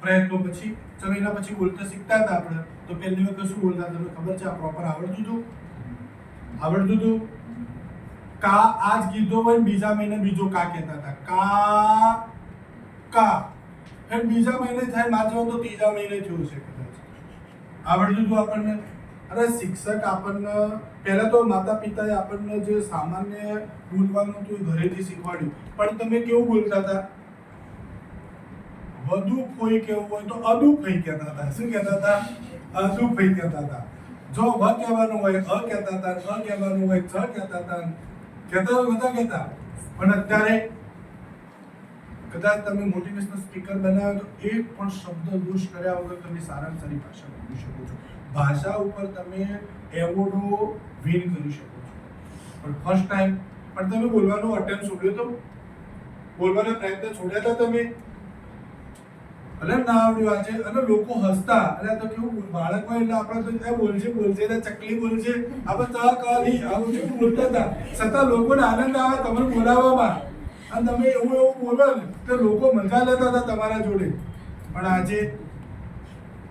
પ્રયત્નો પછી ચલો એના પછી બોલતા શીખતા હતા આપણે તો પહેલી વખત શું બોલતા તમને ખબર છે? આ પ્રોપર આવડતું હતું કા આજ કીધો હોય બીજા મહિને બીજો કા કહેતા હતા કા ફેર બીજા મહિને થાય માત્ર તો ત્રીજા મહિને થયું છે કદાચ આવડતું હતું આપણને. અરે શિક્ષક આપણને પહેલા તો માતા પિતાએ આપણને જે સામાન્ય બોલવાનું હતું ઘરેથી શીખવાડ્યું, પણ તમે કેવું બોલતા હતા? વધુ કોઈ કેવું હોય તો અદુફઈ કહેતા હતા. શું કહેતા હતા? અદુફઈ કહેતા હતા. જો વ કહેવાનું હોય અ કહેતા હતા, અ કહેવાનું હોય ચ કહેતા હતા. કહેતા પણ અત્યારે કદાચ તમે મોટિવેશનલ સ્પીકર બનાવ્યો તો એક પણ શબ્દ યુઝ કર્યા વગર તમે સારામાં સારી ભાષા બોલી શકો છો. ભાષા ઉપર તમે એવોર્ડો વિન કરી શકો છો. પણ ફર્સ્ટ ટાઈમ પણ તમે બોલવાનો અટેમ્પ્ટ છોડ્યો તો, બોલવાના પ્રયત્ન છોડ્યા હતા તમે, ભલે ના આવડ્યું આજે અને લોકો હસતા. અને તો કેવું બાળક હોય એટલે આપણે તો બોલશે એટલે ચકલી બોલશે આપણે ત કલી આવું કેવું બોલતા હતા, છતાં લોકોને આનંદ આવે તમને બોલાવવામાં અને તમે એવું બોલો ને તો લોકો મજા લેતા હતા તમારા જોડે. પણ આજે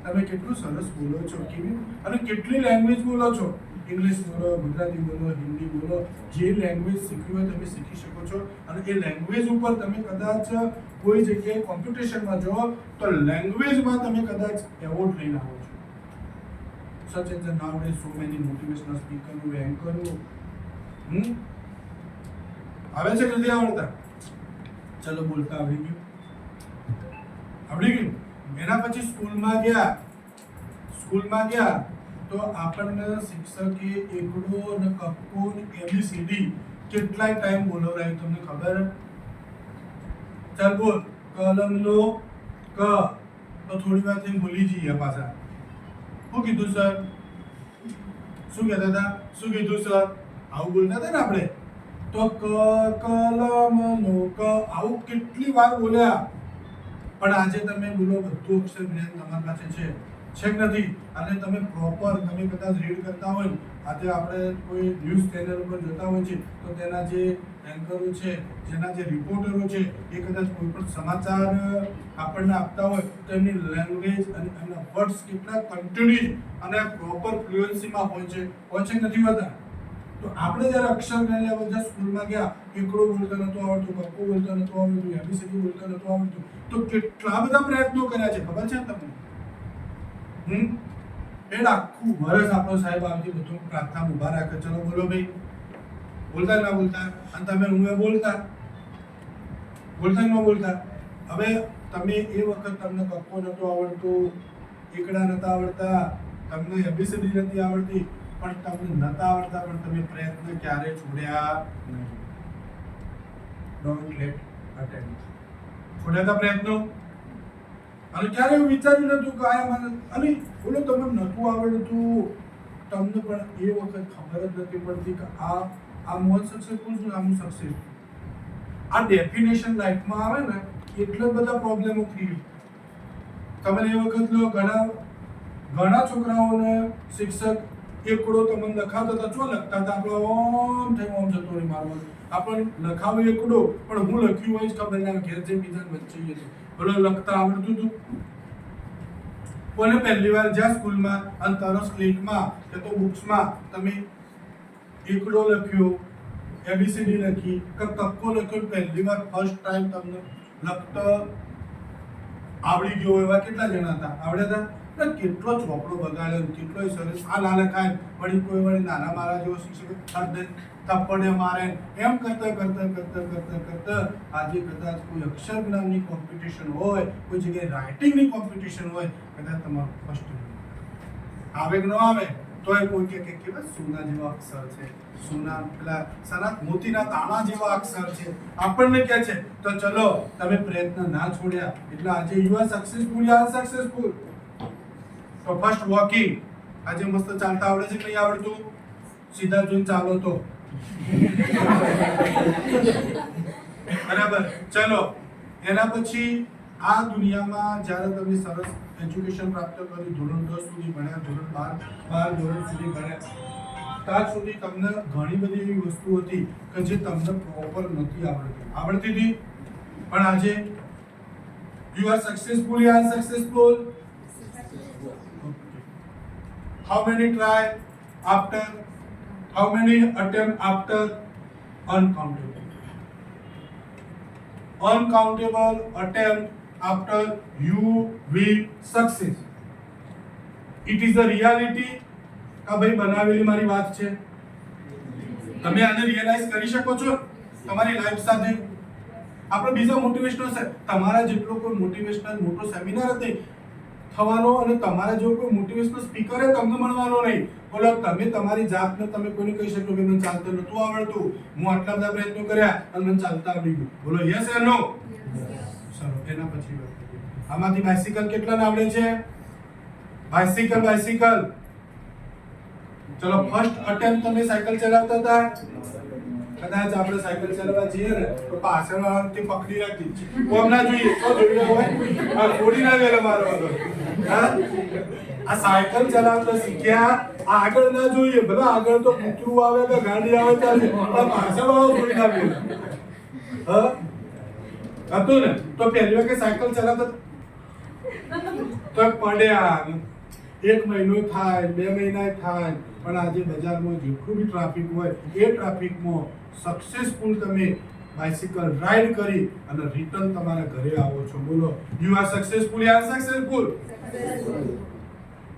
તમે કેટલું સરસ બોલો છો, કેવી અને કેટલી લેંગ્વેજ બોલો છો. ઇંગ્લિશ બોલો, ગુજરાતી બોલો, હિન્દી બોલો, જે લેંગ્વેજ શીખવી હોય તમે શીખી શકો છો. અને એ લેંગ્વેજ ઉપર તમે કદાચ કોઈ જગ્યાએ કોમ્પિટિશનમાં જાઓ તો લેંગ્વેજમાં તમે કદાચ એવોર્ડ લઈને આવો છો. Such as nowadays so many motivational સ્પીકરો, એન્કરો આવે છે કે નથી આવડતા? ચલો બોલતા આવડી ગયું. એના પછી સ્કૂલમાં ગયા તો આપણને શિક્ષકે એકડો ને કક્કો ને એબીસીડી કેટલાય ટાઈમ બોલાવરાયું તમને ખબર? ચાલ બોલ કલમ લો ક તો થોડી વાર થી ભૂલી જઈએ પાછા. શું કીધું સર? શું કહેતા હતા? શું કીધું સર? આવું બોલતા હતા ને આપણે તો કલમ નો ક આવું કેટલી વાર બોલ્યા. પણ આજે તમે બોલો બધું અક્ષર જ્ઞાન તમારી પાસે છે કે નથી? અને તમે પ્રોપર તમે કદાચ રીડ કરતા હોય, આજે આપણે કોઈ ન્યૂઝ ચેનલ ઉપર જોતા હોય છે તો તેના જે એન્કરો છે, જેના જે રિપોર્ટરો છે એ કદાચ કોઈ પણ સમાચાર આપણને આપતા હોય તો એમની લેંગ્વેજ અને એમના વર્ડ્સ કેટલા કન્ટિન્યુઅસ અને પ્રોપર ફ્લુએન્સીમાં હોય છે કે નથી હોતા? તો આપણે જ્યારે અક્ષર જ્ઞાન લેવા સ્કૂલમાં ગયા, એકડો બોલતા નતો આવડતું, કક્કો બોલતા નતો આવડતું, એબીસીડી બોલતા નતો આવડતું, તો કેટલા બધા પ્રયત્નો કર્યા છે ખબર છે તમને? એટલે આખું વર્ષ આપણો સાહેબ આવતી બધું પ્રાર્થના ઉભા રાખે, ચલો બોલો ભાઈ, બોલતા ના બોલતા, અને તમે હું બોલતા ન બોલતા. હવે તમે એ વખત તમને કક્કો નતો આવડતું, એકડા નતા આવડતા, તમને એબીસીડી નથી આવડતી, પણ તમને નતા આવડતા પણ તમે પ્રયત્ન ક્યારે છોડ્યા નહીં. Don't late attempt. છોડ્યા હતા પ્રયત્નો? અને ક્યારે એવું વિચાર્યું નતું કે આ મને અને બોલો તમને નતું આવડતું, તમને પણ એ વખત ખબર જ નથી પડતી કે આ મોર સક્સેસફુલ છું, આમ સક્સેસ. આ ડેફિનેશન લાઈફમાં આવે ને એટલા બધા પ્રોબ્લેમો ક્રિએટ. તમે એ વખત લો ઘણા છોકરાઓને શિક્ષક એકડો તમને લખાવતા હતા, શું લખતા હતા? આપણે ઓમ થઈ ઓમ જતો રહી મારવા. આપણને લખાવ્યો એકડો પણ હું લખ્યું હોય જ ખબર ના, ઘેર જે બીજા વચ્ચે હતું બોલો લખતા આવડતું હતું? કોને પહેલી વાર જ્યાં સ્કૂલમાં અને તરસ ક્લિકમાં કે તો બુક્સમાં તમે એકડો લખ્યો, એબીસીડી લખી કે કક્કો લખ્યો, પહેલી વાર ફર્સ્ટ ટાઈમ તમને લખતા આવડી ગયો એવા કેટલા જણા હતા? આવડ્યા હતા? કેટલો ચોપડો બગાડ્યો, કેટલો સરસ આ ના લખાય, વળી કોઈ વળી નાના મારા જેવો શિક્ષક થપ્પડે મારે, એમ કરતા આજે કદાચ કોઈ અક્ષર જ્ઞાનની કોમ્પિટિશન હોય, કોઈ જગ્યાએ રાઇટિંગની કોમ્પિટિશન હોય, કદાચ તમારું ફર્સ્ટ આવે કે ન આવે તોય કોઈ કે કેવા સોના જેવા અક્ષર છે, સોના પેલા સનત મોતીના તાણા જેવા અક્ષર છે આપણને કહે છે. તો ચલો તમે પ્રયત્ન ના છોડ્યા એટલે આજે you are successful, you are successful. તો ફર્સ્ટ વોકિંગ આજે મસ્ત ચાલતા આવડે છે કે નહીં આવડતું? સીધા જોઈને ચાલો તો બરાબર. ચલો એના પછી આ દુનિયામાં જ્યારે તમે સરસ એજ્યુકેશન પ્રાપ્ત કરી, ધોરણ 10 સુધી ભણ્યા, ધોરણ 12 ધોરણ સુધી ભણ્યા, ત્યાં સુધી તમને ઘણી બધી એવી વસ્તુ હતી કે જે તમને પ્રોપર નથી આવડતી હતી, પણ આજે You are successfully unsuccessful. How many try after? How many attempt after? Uncountable. Uncountable attempt after you will success. It is the reality. કા ભાઈ બનાવેલી મારી વાત છે? તમે આને રિયલાઇઝ કરી શકો છો તમારી લાઈફ સાથે? આપણે બીજા મોટિવેશનલ છે, તમારા જેટલો કોઈ મોટિવેશનલ મોટો સેમિનાર જ નહીં થવાનો અને તમારા જેવો કોઈ મોટિવેશનલ સ્પીકર તમને મળવાનો નહીં. બોલો, તમે તમારી જાતને તમે કોઈને કહી શકો કે મને ચાલતું નતું આવડતું, હું આટલા બધા પ્રયત્નો કર્યા અને મને ચાલતા આવડી ગયું. બોલો યસ ઓર નો? ચલો એના પછી વાત કરીએ. આમાંથી બાઇસિકલ કેટલાને આવડે છે? બાઇસિકલ ચલો, ફર્સ્ટ અટેમ્પ્ટ તમે સાયકલ ચલાવતા હતા? કદાચ આપણે સાયકલ ચલાવવા જઈએ ને તો પાછળ વાળાથી પકડી રાખી કોમ ના જોઈએ તો જોઈએ હોય આ છોડી ના ગયેલો મારો હતો. હા, આ સાયકલ ચલાવતા શીખ્યા, આગળ ના જોઈએ, ભલે આગળ તો કૂતરું આવે કે ગાડી આવે ચાલે, પણ પાછળ વાળો છોડી ના ગયેલો. હા, હતું ને? તો પહેલી વખત સાયકલ ચલાવતા તો પડ્યા, 1 મહિનો થાય, 2 મહિના થાય, પણ આજે બજારમાં જેટલું બી ટ્રાફિક હોય એ ટ્રાફિકમાં સક્સેસફુલ તમે બાઇસિકલ રાઈડ કરી અને રિટર્ન તમારા ઘરે આવો છો. બોલો, you are successful yeah successful?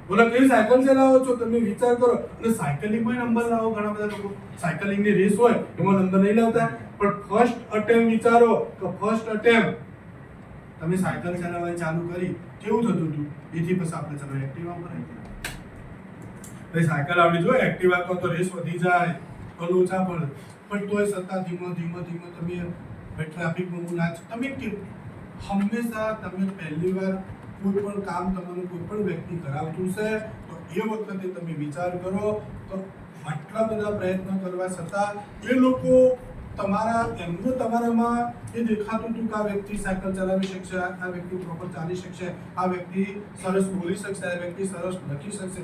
બોલો, કેવી સાયકલ ચલાવો છો તમે? વિચાર કરો. અને સાયકલિંગમાં નંબર લાવો. ઘણા બધા લોકો સાયકલિંગની રેસ હોય એમાં નંબર નહીં લાવતા, પણ ફર્સ્ટ અટેમ્પ્ટ વિચારો કે ફર્સ્ટ અટેમ્પ્ટ તમે સાયકલ ચલાવવાની ચાલુ કરી, કેવું થતું હતું? એથી પછી આપણે ચલો એક્ટિવા પર આવી ગયા. ભાઈ સાયકલ આવડી જો, એક્ટિવા તો રેસ વધી જાય તો લોચા પડે, પણ તોય છતાં ધીમો તમે ટ્રાફિકમાં ના તમે હંમેશા તમે પહેલી વાર કોઈ પણ કામ તમારું કોઈ પણ વ્યક્તિ કરાવતું છે તો એ વખતે તમે વિચાર કરો તો આટલા બધા પ્રયત્નો કરવા છતાં એ લોકો તમારામાં એ દેખાતું હતું કે આ વ્યક્તિ સાયકલ ચલાવી શકશે, આ વ્યક્તિ પ્રોપર ચાલી શકશે, આ વ્યક્તિ સરસ બોલી શકશે, આ વ્યક્તિ સરસ લખી શકશે,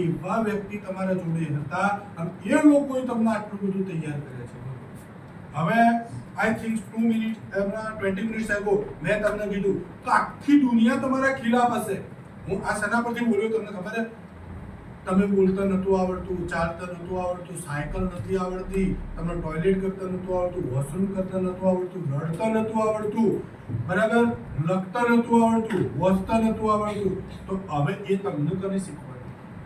એવા વ્યક્તિ તમારા જોડે હતા અને એ લોકોએ તમને આટલું બધું તૈયાર કરે છે. હવે I think 2 minute 20 minutes ago મેં તમને કીધું તો આખી દુનિયા તમારા ખિલાફ હશે. હું આ શેના પરથી બોલ્યો તમને ખબર છે? તમે બોલતા નતું આવડતું, ચાલતા નતું આવડતું, સાયકલ નથી આવડતી, તમને ટોયલેટ કરતા નતું આવડતું, વોશરૂમ કરતા નતું આવડતું, રડતા નતું આવડતું, બરાબર, લખતા નતું આવડતું, વાંચતા નતું આવડતું, તો હવે એ તમને કોને શીખવાડ્યું?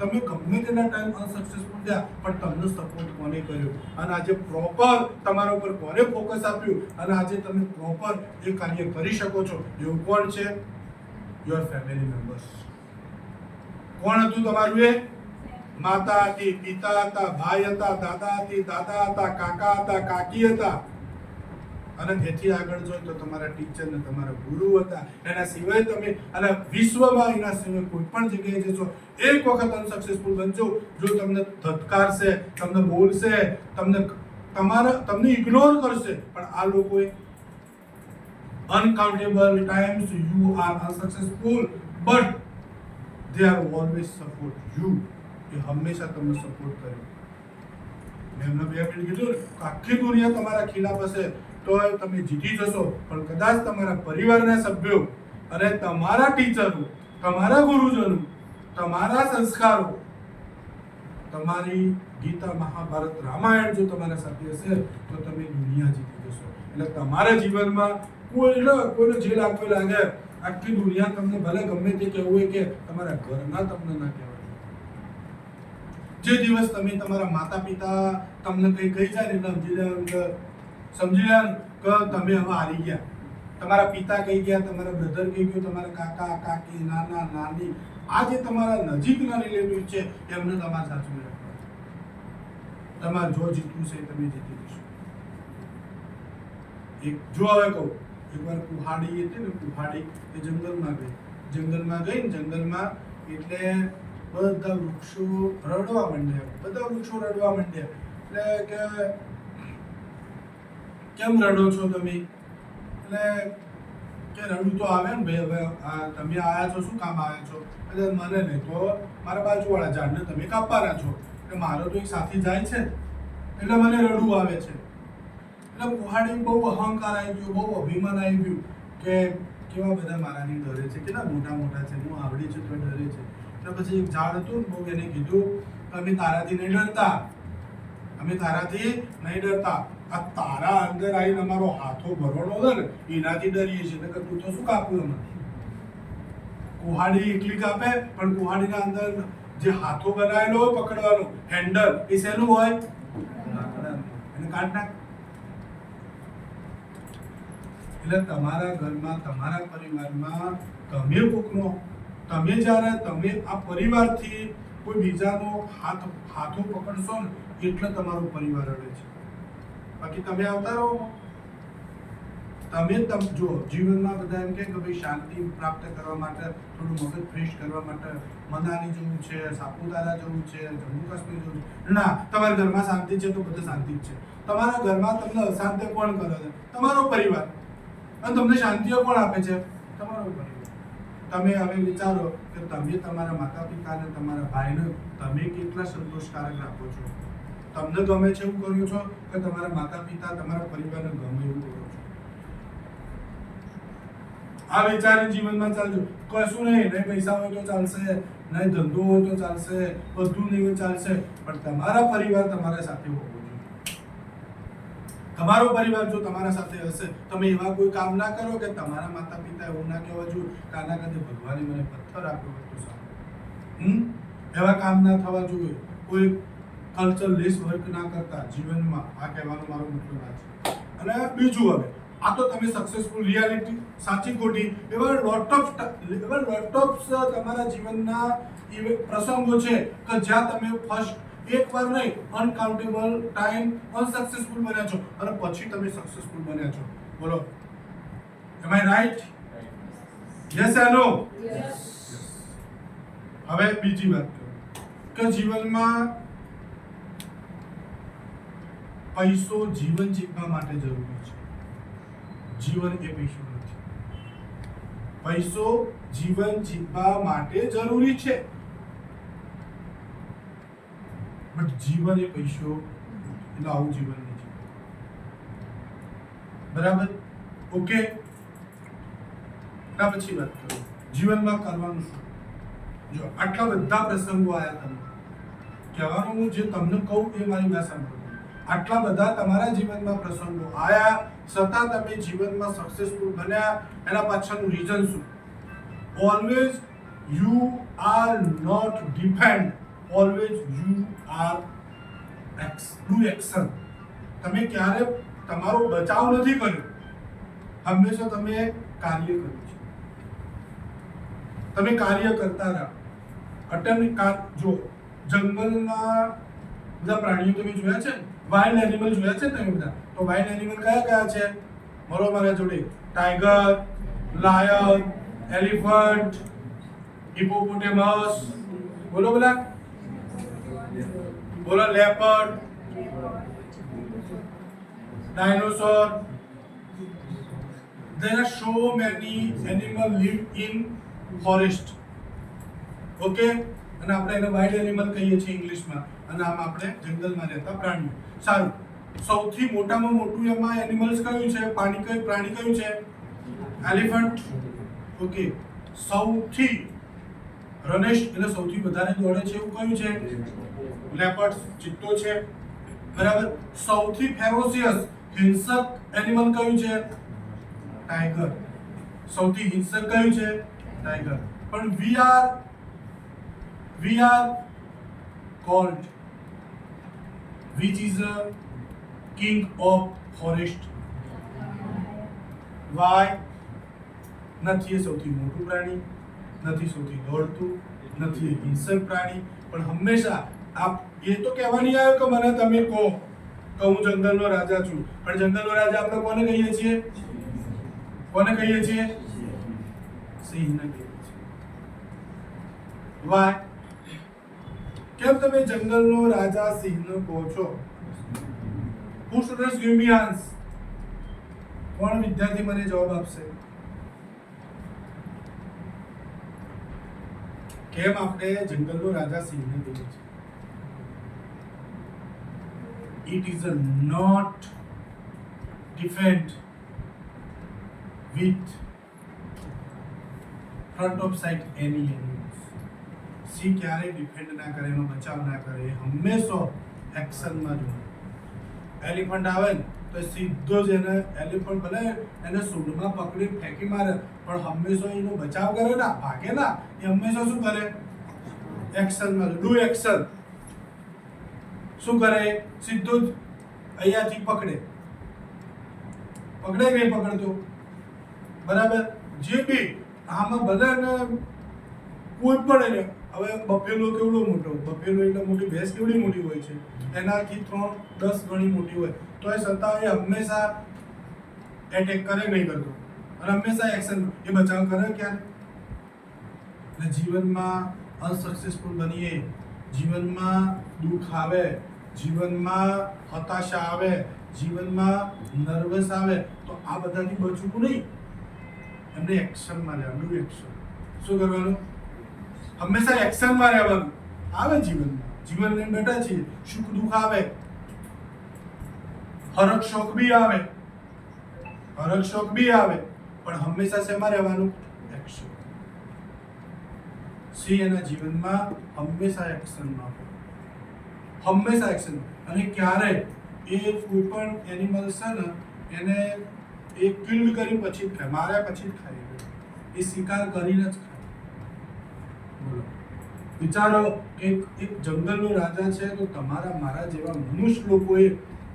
તમે ગમે તેટલા ટાઈમ અનસક્સેસફુલ થયા, પણ તમને સપોર્ટ કોને કર્યો? અને આજે પ્રોપર તમારા ઉપર કોને ફોકસ આપ્યું અને આજે તમે પ્રોપર એ કાર્ય કરી શકો છો? એવું કોણ છે? Your family members. કોણ હતું તમારું? એ માતા હતી, પિતા હતા, ભાઈ હતા, દાદા હતી, દાદા હતા, કાકા હતા, કાકી હતા, અને એથી આગળ જોઈએ તો તમારા ટીચર ને તમારા ગુરુ હતા. એના સિવાય તમે અને વિશ્વમાં એના સિવાય કોઈ પણ જગ્યાએ જશો, એક વખત અનસક્સેસફુલ બનજો, જો તમને ધત્કારશે, તમને બોલશે, તમને ઇગ્નોર કરશે, પણ આ લોકોએ uncountable times you are unsuccessful but they are always support you. એ હંમેશા તમને સપોર્ટ કરે. મેં એમને 2 મિનિટ કીધું, આખી દુનિયા તમારા ખિલાફ હશે તો તમે જીતી જશો, પણ કદાચ તમારા પરિવારના સભ્યો અને તમારા ટીચરો, તમારા ગુરુજનો, તમારા સંસ્કારો, તમારી ગીતા, મહાભારત, રામાયણ જો તમારા સાથે હશે તો તમે દુનિયા જીતી જશો. એટલે તમારા જીવનમાં કોઈને જે લાગતું લાગે, આખી દુનિયા તમને ભલે ગમે તે કહેવું હોય કે તમારા ઘરના તમને ના કહેવાય. જે દિવસ તમે તમારા માતા પિતા તમને કંઈ કહી જાય ને સમજી લે કે તમે હવે હારી ગયા. તમારા પિતા કહી ગયા, તમારા બ્રધર કહી ગયો, તમારા કાકા કાકી, નાના નાની, આ જે તમારા નજીકના રિલેટિવ છે એમને તમારે સાચવી રાખવા. તમારે જો જીતવું છે તમે જીતી જશો. જો હવે કહું, એકવાર કુહાડી હતી ને, કુહાડી એ જંગલમાં ગઈ ને જંગલમાં એટલે બધા વૃક્ષો રડવા માંડ્યા. એટલે કે કેમ રડો છો તમે? એટલે કે રડવું તો આવે ને ભાઈ, હવે તમે આયા છો, શું કામ આવ્યા છો? એટલે મને નહીં તો મારા બાજુવાળા ઝાડને તમે કાપવાના છો, એટલે મારો તો એક સાથી જાય છે એટલે મને રડવું આવે છે. એટલે કુહાડી બહુ અહંકાર આવી ગયો, બહુ અભિમાન આવી ગયું કે કેવા બધા મારાની ડરે છે, કેટલા મોટા મોટા છે, હું આવડી છું તો ડરે છે. તો પછી એક ઝાડ હતું, બહુ એને કીધું અમે તારાથી નહીં ડરતા, અમે તારાથી નહીં ડરતા, આ તારા અંદર આવીને અમારો હાથો ભરવાનો છે ને એનાથી ડરીએ છીએ. તો તું તો શું કાપ્યું અમે? કુહાડી એકલી કાપે, પણ કુહાડીના અંદર જે હાથો બનાવેલો હોય પકડવાનો હેન્ડલ, એ શેનું હોય? એને કાઢ નાખ. એટલે તમારા ઘરમાં, તમારા પરિવારમાં તમે કોકનો, તમે જ્યારે તમે આ પરિવારથી કોઈ બીજાનો હાથો પકડશો ને એટલે તમારો પરિવાર અડે છે. બાકી તમે આવતા રહો. તમે જો જીવનમાં બધા એમ કે ભાઈ શાંતિ પ્રાપ્ત કરવા માટે, થોડું મગજ ફ્રેશ કરવા માટે મનાલી જવું છે, સાપુતારા જવું છે, જમ્મુ કાશ્મીર જવું છે, ના, તમારા ઘરમાં શાંતિ છે તો બધે શાંતિ જ છે. તમારા ઘરમાં તમને અશાંતિ કોણ કરે છે? તમારો પરિવાર. અને તમને શાંતિઓ કોણ આપે છે? તમારો પરિવાર. તમે હવે વિચારો કે તમે તમારા માતા પિતાને, તમારા ભાઈને તમે કેટલા સંતોષકારક રાખો છો. તમને ગમે છે એવું કરો છો કે તમારા માતા પિતા, તમારા પરિવારને ગમે એવું કરો છો? આ વિચારી જીવનમાં ચાલજો. કશું નહીં પૈસા હોય તો ચાલશે, નહીં ધંધો હોય તો ચાલશે, બધું નહીં હોય ચાલશે, પણ તમારા પરિવાર તમારા સાથે હોવો જોઈએ. તમારો પરિવાર જો તમારા સાથે હશે, તમે એવા કોઈ કામ ના કરો કે તમારા માતા પિતા એવું ના કહેવા જોઈએ કે આના કદે ભગવાને મને પથ્થર આપ્યો હતો સાહેબ. એવા કામ ના થવા જોઈએ. કોઈ કલ્ચર લેસ વર્ક ના કરતા જીવનમાં. આ કહેવાનો મારો મતલબ આ છે. અને બીજું, હવે આ તો તમે સક્સેસફુલ, રિયાલિટી, સાચી ખોટી, એવા લોટ ઓફ તમારા જીવનના પ્રસંગો છે કે જ્યાં તમે ફર્સ્ટ એક વાર નહીં, અનકાઉન્ટેબલ ટાઈમ અનસક્સેસફુલ બન્યા છો અને પછી તમે સક્સેસફુલ બન્યા છો. બોલો, am I right? Yes or no? Yes. હવે બીજી વાત કરું કે જીવનમાં પૈસો જીવન જીવવા માટે જરૂરી છે. જીવન એ પૈસો નથી. પૈસો જીવન જીવવા માટે જરૂરી છે, બટ જીવન એ પૈસો એટલે આવું જીવન નહીં છે. બરાબર? ઓકે. એના પછી વાત કરું જીવનમાં કરવાનું શું. જો આટલા બધા પ્રસંગો આવ્યા, તમને કહેવાનું હું જે તમને કહું એ મારી વાત સાંભળો. આટલા બધા તમારા જીવનમાં પ્રસંગો આયા, છતાં તમે જીવનમાં સક્સેસફુલ બન્યા, એના પાછળનું રીઝન શું? Always you are not depend, always you are do action. તમે ક્યારે તમારો બચાવ નથી કર્યો, હંમેશા તમે કાર્ય કર્યું છે. તમે કાર્ય કરતા રહ્યા. જો જંગલના બધા પ્રાણીઓ તમે જોયા છે, વાઇલ્ડ એનિમલ જોયા છે તમે બધા, તો વાઇલ્ડ એનિમલ કયા કયા છે? બોલો મારા જોડે. ટાઈગર, લાયન, એલિફન્ટ, હિપોપોટેમસ, બોલો બોલા, બોલો leopard, dinosaur. There are so many animals live in forest. Okay? અને આપણે એને વાઇલ્ડ એનિમલ કહીએ છીએ ઇંગ્લિશમાં, અને આમ આપણે જંગલમાં રહેતા પ્રાણીઓ. સારું, સૌથી મોટામાં મોટું એમાં એનિમલ્સ કયું છે? પ્રાણી કયું છે? એલિફન્ટ. ઓકે. સૌથી રનેસ્ટ એટલે સૌથી વધારે દોડે છે એવું કયું છે? લેપર્ડ, ચિત્તો છે. બરાબર. સૌથી ફેરોસિયસ હિંસક એનિમલ કયું છે? ટાઈગર. સૌથી હિંસક કયું છે? ટાઈગર. પણ we are called, which is a king of forest. Why? નથી એ સૌથી મોટું પ્રાણી, નથી સૌથી દોડતું, નથી એ હિંસક પ્રાણી, પણ હંમેશા આપ એ તો કહેવા નહીં આવ્યો કે મને તમે કહો કે હું જંગલનો રાજા છું, પણ જંગલનો રાજા આપણે કોને કહીએ છીએ? કોને કહીએ છીએ? સિંહને કહીએ છીએ. વાય? કેમ તમે જંગલનો રાજા સિંહને કહો છો? Who students give me answer? કોણ વિદ્યાર્થી મને જવાબ આપશે? કેમ આપણે જંગલનો રાજા સિંહને કહીએ છીએ? It is a not defend with front of site any C ક્યારેય ડિફેન્ડ ના કરે, એનો બચાવ ના કરે, હંમેશા એક્શનમાં જ હોય. એલિફન્ટ આવે ને તો સીધો જ એને એલિફન્ટ ભલે એને સૂંઢમાં પકડી ફેંકી મારે પણ હંમેશા એનો બચાવ કરે ના, ભાગે ના. એ હંમેશા શું કરે? એક્શનમાં, ડુ એક્શન. શું કરે? સીધો જ અહીંયાથી પકડે કે નહીં પકડતો? બરાબર. જે બી આમાં બધાને કોઈ પણ એને હવે બફેલો કેવડો મોટો, બફેલો એટલે મોટી ભેંસ કેવડી મોટી હોય છે, એનાથી 3-10 ગણી મોટી હોય તો એ છતાં એ હંમેશા એટેક કરે નહીં કરતો અને હંમેશા એક્શન. એ બચાવ કરે ક્યારે? અને જીવનમાં અનસક્સેસફુલ બનીએ, જીવનમાં દુઃખ આવે, જીવનમાં હતાશા આવે, જીવનમાં નર્વસ આવે તો આ બધાથી બચવું નહીં. એમને એક્શનમાં લેવાનું, ડુ એક્શન. શું કરવાનું? હંમેશા એક્શનમાં રહેવાનું. આવે જીવનમાં, જીવન લઈને બેઠા છીએ, સુખ દુઃખ આવે, હરખ શોખ બી આવે, પણ હંમેશા શેમાં રહેવાનું? એક્શન. સી એના જીવનમાં હંમેશા એક્શનમાં, હંમેશા એક્શન. અને ક્યારે એ કોઈ પણ એનિમલ છે ને એને એ કિલ્ડ કરી પછી જ ખાય, માર્યા પછી જ ખાય. એ શિકાર કરીને જ ખાય. બોલો, વિચારો કે એક જંગલનો રાજા છે તો તમારા મારા જેવા મનુષ્ય લોકોએ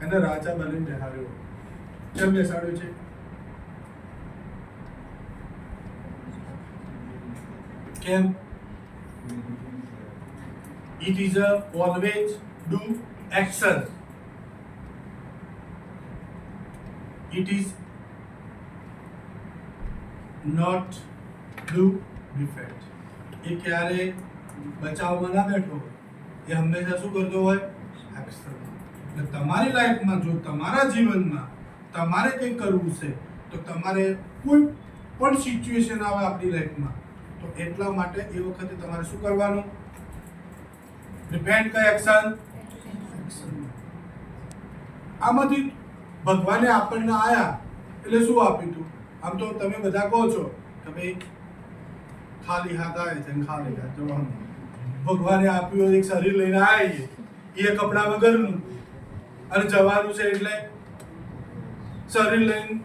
એને રાજા બનીને બેહાડ્યો. કેમ બેસાડ્યો છે? કેમ? It is a always do action. It is not do defend. એ ક્યારે બચાવમાં ના બેઠો હોય, એ હંમેશા શું કરતો હોય? એક્શન. એટલે તમારી લાઈફમાં જો તમારા જીવનમાં તમારે કંઈક કરવું છે તો તમારે કોઈ પણ સિચ્યુએશન આવે આપણી લાઈફમાં તો એટલા માટે એ વખતે તમારે શું કરવાનું? ડિપેન્ડ કઈ એક્શન. આમાંથી ભગવાને આપણને આયા એટલે શું આપ્યું હતું? આમ તો તમે બધા કહો છો કે ભાઈ ખાલી હાથ આવે છે ને ખાલી હાથ જવાનું. ભગવાને આપ્યું એક શરીર લઈને આવીએ, એ કપડા વગરનું, અને જવાનું છે એટલે શરીર લઈને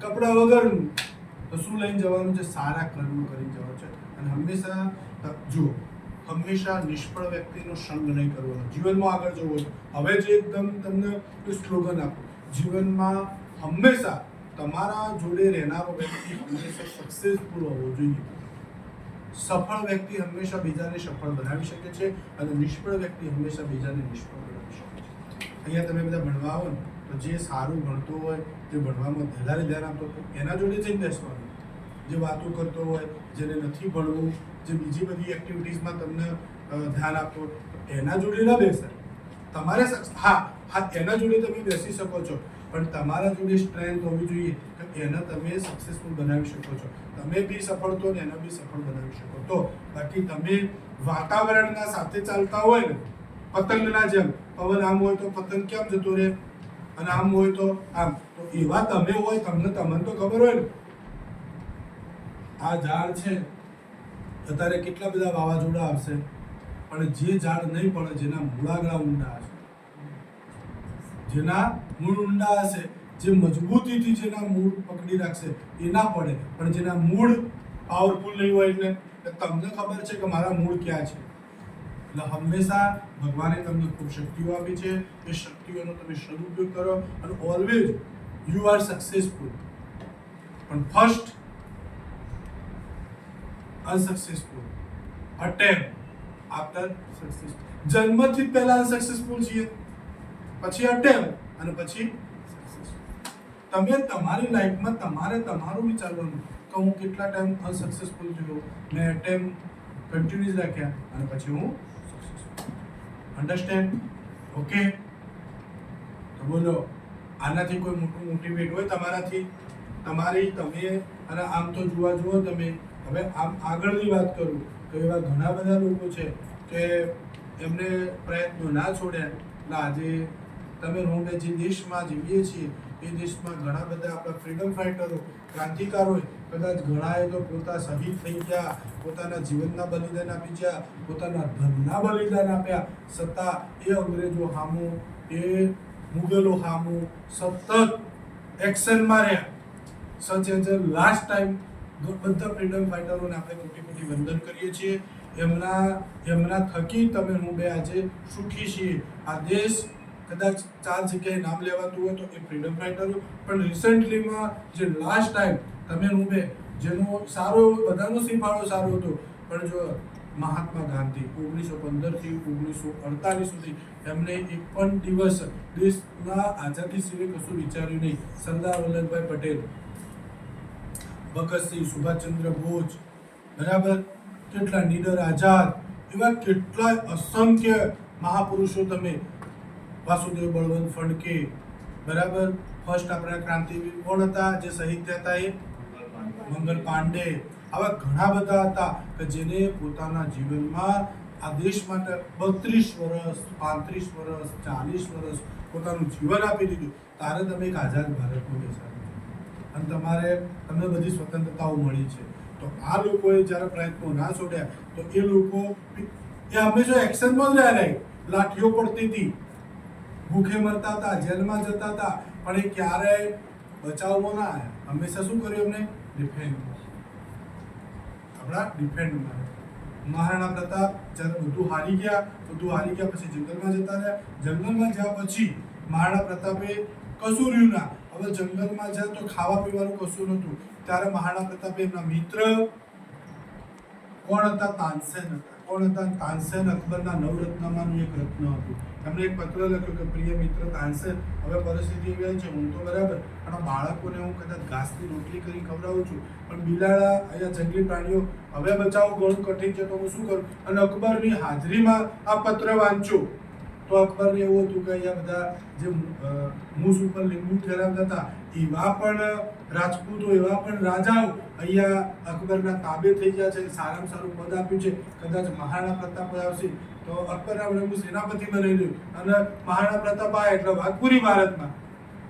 કપડા વગરનું. તો શું લઈને જવાનું છે? સારા કર્મ કરીને જવાનું છે. અને હંમેશા જો હંમેશા નિષ્ફળ વ્યક્તિનો સંગ નહીં કરવાનો, જીવનમાં આગળ જવું. હવે જે એકદમ તમને સ્લોગન આપો, જીવનમાં હંમેશા તમારા જોડે રહેનારો વ્યક્તિ હંમેશા સક્સેસફુલ હોવો જોઈએ. સફળ વ્યક્તિ હંમેશા બીજાને સફળ બનાવી શકે છે અને નિષ્ફળ વ્યક્તિ હંમેશા બીજાને નિષ્ફળ બનાવી શકે છે. અહીંયા તમે બધા ભણવા આવો ને તો જે સારું ભણતો હોય, જે ભણવામાં વધારે ધ્યાન આપતો હોય એના જોડે જઈને બેસવાનું. જે વાતો કરતો હોય, જેને નથી ભણવું, જે બીજી બધી એક્ટિવિટીઝમાં તમને ધ્યાન આપતો હોય એના જોડે ના બેસાય. તમારે એના જોડે તમે બેસી શકો છો પણ તમારા જોડે સ્ટ્રેન્થ હોવી જોઈએ કે એને તમે સક્સેસફુલ બનાવી શકો છો. તમે બી સફળ તો ને એને બી સફળ બનાવી શકો તો. બાકી તમે વાતાવરણના સાથે ચાલતા હોય ને, પતંગના જેમ, પવન આમ હોય તો પતંગ કેમ જતો રહે અને આમ હોય તો આમ, તો એવા તમે હોય, તમને તો ખબર હોય ને આ ઝાડ છે અત્યારે કેટલા બધા વાવાઝોડા આવશે પણ જે ઝાડ નહીં પડે, જેના મૂળાગળા ઊંડા હશે, જેના મૂળ ઊંડા હશે, જે મજબૂતીથી જેના મૂળ પકડી રાખશે એ ના પડે. પણ જેના મૂળ પાવરફુલ નહીં હોય એટલે તમને ખબર છે કે મારા મૂળ ક્યાં છે. એટલે હંમેશા ભગવાને તમને ખૂબ શક્તિઓ આપી છે, એ શક્તિઓનો તમે સદુપયોગ કરો અને ઓલવેઝ યુ આર સક્સેસફુલ. પણ first unsuccessful attempt after success. જન્મથી પહેલા અનસક્સેસફુલ છીએ, પછી અટેમ્પ્ટ અને પછી તમે તમારી લાઈફમાં તમારે તમારું વિચારવાનું કે હું કેટલા ટાઈમ અનસક્સેસફુલ થયો, મેં એટેમ્પ્ટ કન્ટિન્યુઅસ રાખ્યા અને પછી હું સક્સેસફુલ. અન્ડરસ્ટેન્ડ? ઓકે. તો બોલો, આનાથી કોઈ મોટું મોટિવેટ હોય તમારાથી? તમે અને આમ તો જુઓ તમે હવે આમ આગળની વાત કરું તો એવા ઘણા બધા લોકો છે કે એમને પ્રયત્નો ના છોડ્યા. એટલે આજે તમે રોંડે જે દેશમાં જીવીએ છીએ એ દેશમાં ઘણા બધા આપણા ફ્રીડમ ફાઇટરો, ક્રાંતિકારોએ કદાચ ઘણાએ તો પોતા શહીદ થઈ ગયા, પોતાના જીવનના બલિદાન આપી ગયા, પોતાના ધનના બલિદાન આપ્યા, છતાં એ અંગ્રેજો સામું, એ મુગલો સામું સતત એક્શનમાં રહ્યા. Such as a last time બધા ફ્રીડમ ફાઇટરોને આપણે કોટી કોટી વંદન કરીએ છીએ. એમના થકી તમે હું બે આજે સુખી છીએ. આ દેશ કદાચ 4 જગ્યાએ નામ લેવાતું હોય તો એ ફ્રીડમ ફાઇટરો, પણ રિસેન્ટલીમાં જે લાસ્ટ ટાઈમ તમે હું બે જેનો સારો બધાનો સિંફાળો સારો હતો, પણ જો મહાત્મા ગાંધી 1915 થી 1948 સુધી એમને એક પણ દિવસ દેશના આઝાદી સિવાય કશું વિચાર્યું નહીં. સરદાર વલ્લભભાઈ પટેલ, ભગતસિંહ, સુભાષચંદ્ર બોઝ, બરાબર, કેટલા નીડર આઝાદ, એવા કેટલાય અસંખ્ય મહાપુરુષો, તમે વાસુદેવ બળવંત ફડકે, બરાબર, ફર્સ્ટ આપણા ક્રાંતિવીર કોણ હતા જે શહીદ થયા હતા? એ મંગલ પાંડે. આવા ઘણા બધા હતા કે જેને પોતાના જીવનમાં આ દેશ માટે 32 વર્ષ, 35 વર્ષ, 40 વર્ષ પોતાનું જીવન આપી દીધું. તારે તમે એક આઝાદ ભારતમાં બેસાડો અને તમને બધી સ્વતંત્રતાઓ મળી છે. તો આ લોકોએ જ્યારે પ્રયત્નો ના છોડ્યા તો એ લોકો હંમેશા એક્શનમાં જ રહ્યા. લાઠીઓ પડતી હતી, ભૂખે મરતા હતા, જેલમાં જતા હતા, પણ એ ક્યારેય બચાવમાં ના આવ્યા. હંમેશા શું કર્યું એમને? ડિફેન્ડમાં. મહારાણા પ્રતાપ જ્યારે બધું હારી ગયા પછી જંગલમાં જતા રહ્યા. જંગલમાં જ્યાં પછી મહારાણા પ્રતાપે કશું રહ્યું ના. હવે જંગલમાં જ્યાં તો ખાવા પીવાનું કશું નહોતું, ત્યારે મહારાણા પ્રતાપે એમના મિત્ર કોણ હતા? તાનસેન હતા. કોણ હતા? તાનસેન અકબરના નવરત્નમાંનું એક રત્ન હતું. એમણે એક પત્ર લખ્યો કે પ્રિય મિત્ર તાનસેન, હવે પરિસ્થિતિ એવી આવી છે, હું તો બરાબર અને બાળકોને હું કદાચ ઘાસની રોટલી કરી ખવડાવું છું, પણ બિલાડા, અહીંયા જંગલી પ્રાણીઓ હવે બચાવવું ઘણું કઠિન છે, તો હું શું કરું? અને અકબરની હાજરીમાં આ પત્ર વાંચ્યો તો અકબરને એવું હતું કે અહીંયા બધા જે મૂસ ઉપર લીંબુ ઠેરાવતા હતા એવા પણ રાજપૂતો, એવા પણ રાજાઓ અહીંયા અકબરના તાબે થઈ ગયા છે. સારામાં સારું પદ આપ્યું છે. કદાચ મહારાણા પ્રતાપ આવશે તો અકબરના હું સેનાપતિ બનાવી દઉં અને મહારાણા પ્રતાપ આવે એટલે વાત પૂરી ભારતમાં.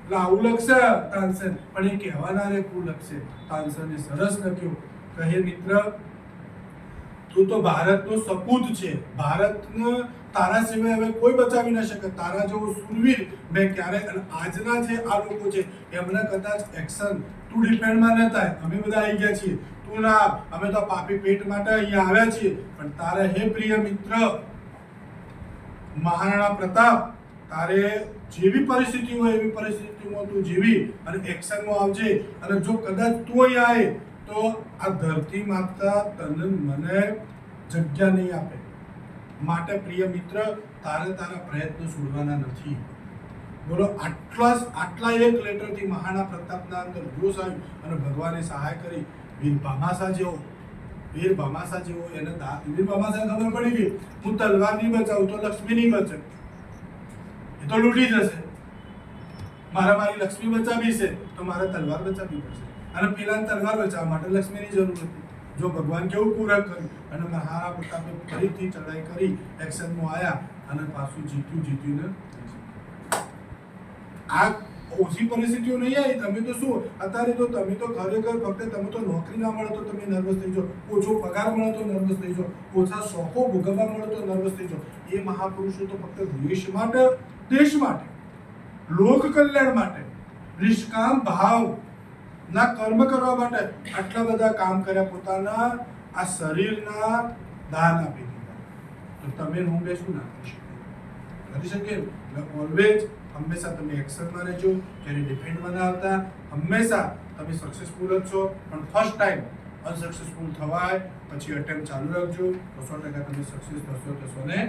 એટલે આવું લખશે તાનસેન, પણ એ કહેવાના રે શું લખશે? તાનસેને સરસ લખ્યું, કહે મિત્ર, તું તો ભારતનો સપૂત છે. ભારતને તારા સિવાય હવે કોઈ બચાવી ન શકે. તારા જેવો સુરવીર મેં ક્યારેય, અને આજના જે આ લોકો છે એમને કદાચ એક્શન, તું ડિફેન્ડમાં ન થાય, અમે બધા આવી ગયા છીએ, તું ના, અમે તો પાપી પેટ માટે અહીંયા આવ્યા છીએ, પણ તારે હે પ્રિય મિત્ર મહારાણા પ્રતાપ, તારે જેવી પરિસ્થિતિ હોય એવી પરિસ્થિતિમાં તું જીવી અને એક્શનમાં આવજે. અને જો કદાચ તું અહીં આવે તો આ ધરતી માતા તને મને જગ્યા નહીં આપે. માટે પ્રિય મિત્ર, તારે તારા પ્રયત્નો છોડવાના નથી. બોલો, આટલા એક લેટરથી મહારાણા પ્રતાપના અંદર જોશ આવ્યું અને ભગવાને સહાય કરી. વીર ભામાસા જેવો એને વીર ભામાસાને ખબર પડી ગઈ, હું તલવાર નહીં બચાવું તો લક્ષ્મી નહીં બચે, એ તો લૂંટી જશે. મારી લક્ષ્મી બચાવી છે તો મારે તલવાર બચાવવી પડશે, અને પેલાને તલવાર બચાવવા માટે લક્ષ્મીની જરૂર હતી. જો ભગવાન કેવું પૂરા કર્યું અને મહારાણા પ્રતાપે ફરીથી ચડાઈ કરી, એક્શનમાં આવ્યા અને પાછું જીત્યું. આ ઓછી પરિસ્થિતિઓ નહીં આવી. તમે તો શું અત્યારે તો તમે તો ખરેખર ફક્ત તમે તો નોકરી ના મળે તો તમે નર્વસ થઈ જાઓ, ઓછો પગાર મળે તો નર્વસ થઈ જાઓ, ઓછા શોખો ભોગવવા મળે તો નર્વસ થઈ જાઓ. એ મહાપુરુષો તો ફક્ત દેશ માટે, લોક કલ્યાણ માટે, નિષ્કામ ભાવ ના કર્મ કરવા માટે આટલા બધા કામ કર્યા, પોતાના આ શરીરના દાન આપી દીધા. તો તમે હું બે શું ના કરી શકીએ? ઓલવેઝ હંમેશા તમે એક્શનમાં રહેજો, ક્યારે ડિફેન્ડમાં ના આવતા. હંમેશા તમે સક્સેસફુલ જ છો, પણ ફર્સ્ટ ટાઈમ અનસક્સેસફુલ થવાય પછી અટેમ્પ ચાલુ રાખજો, તો 100% તમે સક્સેસ થશો ને